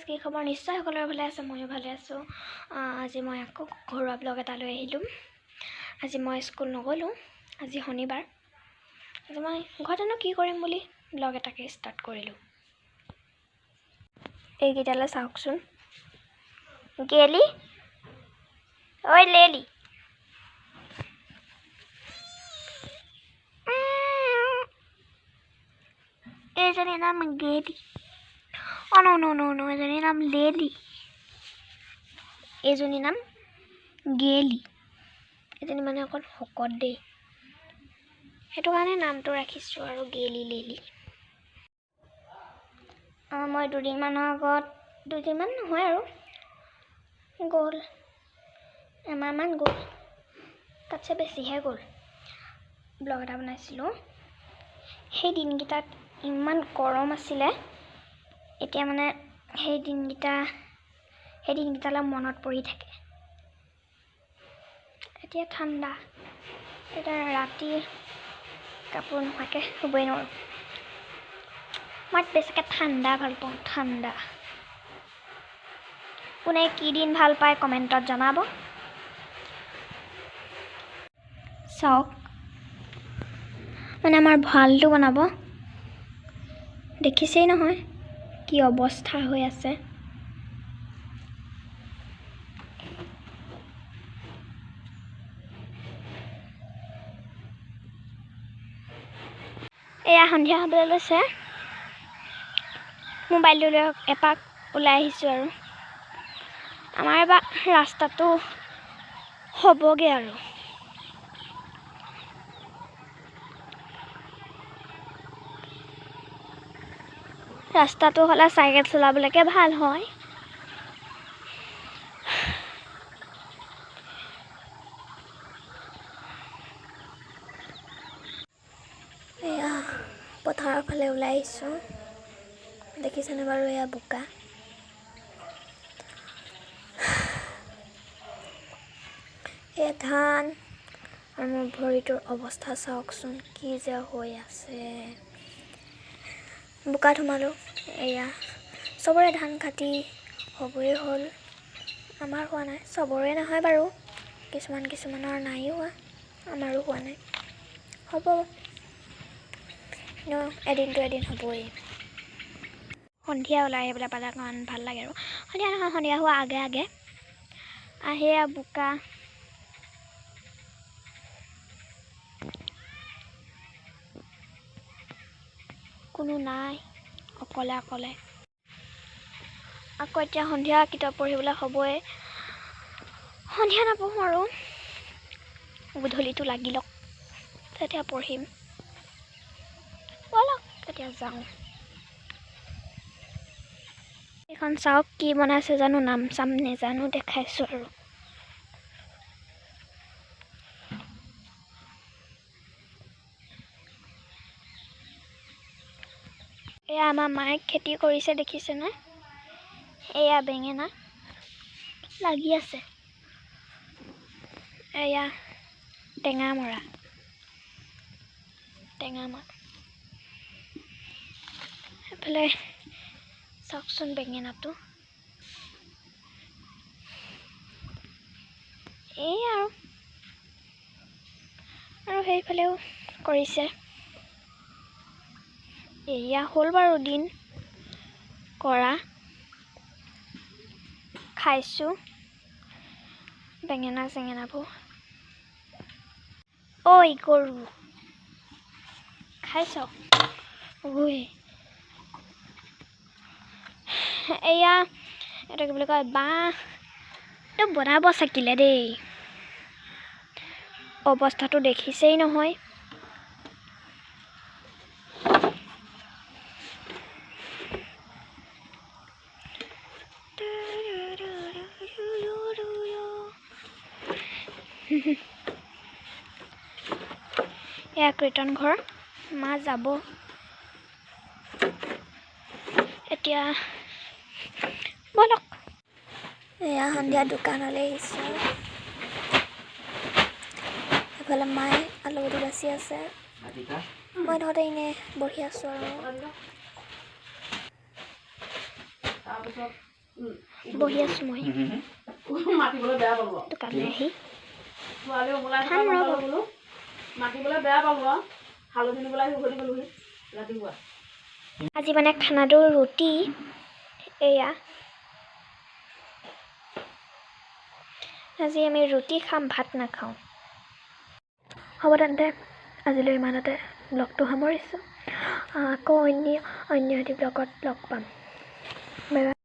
কি খবৰ নিশ্চয় সকলোৰে ভালে আছে ময়ো ভালে আছোঁ আজি মই আকৌ ঘৰুৱা ব্লগ এটা লৈ আহিলোঁ আজি মই স্কুল নগ'লোঁ আজি শনিবাৰ আজি মই ঘৰতেনো কি কৰিম বুলি ব্লগ এটাকে ষ্টাৰ্ট কৰিলোঁ এইকেইটালৈ চাওকচোন গেলি ঐ লেলি এইজনীৰ নাম গেলি no, এজনীৰ নাম লেলি এইজনীৰ নাম গেলি এজনী মানে অকণ শকত দেই সেইটো কাৰণে নামটো ৰাখিছোঁ আৰু গেলি লেলি মই দুদিনমানৰ আগত দুদিনমান নহয় আৰু গ'ল এমাহমান গ'ল তাতছে বেছিহে গ'ল ব্লগ এটা বনাইছিলোঁ সেই দিনকেইটাত ইমান গৰম আছিলে এতিয়া মানে সেই দিনকেইটালৈ মনত পৰি থাকে এতিয়া ঠাণ্ডা এতিয়া ৰাতি কাপোৰ নোহোৱাকৈ শুবই নোৱাৰোঁ মই বেছিকৈ ঠাণ্ডা ভাল পাওঁ ঠাণ্ডা কোনে কি দিন ভাল পায় কমেণ্টত জনাব চাওক মানে আমাৰ ভঁৰালটো বনাব দেখিছেই নহয় কি অৱস্থা হৈ আছে এয়া সন্ধিয়া হ'বলৈ লৈছে মোবাইলটো লৈ এপাক ওলাই আহিছোঁ আৰু আমাৰ এবাৰ ৰাস্তাটো হ'বগৈ আৰু ৰাস্তাটো হ'লে চাইকেল চলাবলৈকে ভাল হয় এয়া পথাৰৰ ফালে ওলাই আহিছোঁ দেখিছেনে বাৰু এয়া বোকা এয়া ধান আৰু মোৰ ভৰিটোৰ অৱস্থা চাওকচোন কি যে হৈ আছে বোকাত সোমালোঁ এয়া চবৰে ধান কাটি হ'বই হ'ল আমাৰ হোৱা নাই চবৰে নহয় বাৰু কিছুমানৰ নাইও হোৱা আমাৰো হোৱা নাই হ'ব এদিনটো এদিন হ'বই সন্ধিয়া ওলাই আহিবলৈ পালে অকণমান ভাল লাগে আৰু সন্ধিয়া নহয় সন্ধিয়া হোৱা আগে আগে আহে বোকা কোনো নাই অকলে আকৌ এতিয়া সন্ধিয়া কিতাপ পঢ়িবলৈ হ'বই সন্ধিয়া নপঢ়োঁ আৰু গধূলিটো লাগি লওক তেতিয়া পঢ়িম ব'লক এতিয়া যাওঁ এইখন চাওক কি বনাইছে জানো নাম চাম নেজানো দেখাইছোঁ আৰু এয়া আমাৰ মায়ে খেতি কৰিছে দেখিছেনে এয়া বেঙেনা লাগি আছে এয়া টেঙা মৰা এইফালে চাওকচোন বেঙেনাটো এই আৰু সেইফালেও কৰিছে এয়া হ'ল বাৰু দিন কৰা খাইছোঁ বেঙেনা চেঙেনাবোৰ ঐ গৰু খাইছ ঐ এয়া এইটো কি বুলি কয় বাঁহটো বনাব চাকিলে দেই অৱস্থাটো দেখিছেই নহয় এয়া কীৰ্তন ঘৰ মা যাব এতিয়া ব'লক এয়া সন্ধিয়া দোকানলৈ আহিছোঁ এইফালে মায়ে আলুগুটি বাচি আছে মই ধৰতে এনেই বহি আছোঁ আৰু বহি আছোঁ মই মাতিবলৈ বেয়া পাব দোকানলৈ আহি ছোৱালী ওলাই খাম ৰ'ব। বোলো মাতিবলৈ বেয়া পাব আৰু হালধি নিবলৈ উভতি গ'লোহি ৰাতিপুৱা আজি মানে খানাটো ৰুটি এয়া আজি আমি ৰুটি খাম ভাত নাখাওঁ হ'ব তেন্তে আজিলৈ ইমানতে ব্লগটো সামৰিছোঁ আকৌ অন্য এটি ব্লগত লগ পাম বাই বাই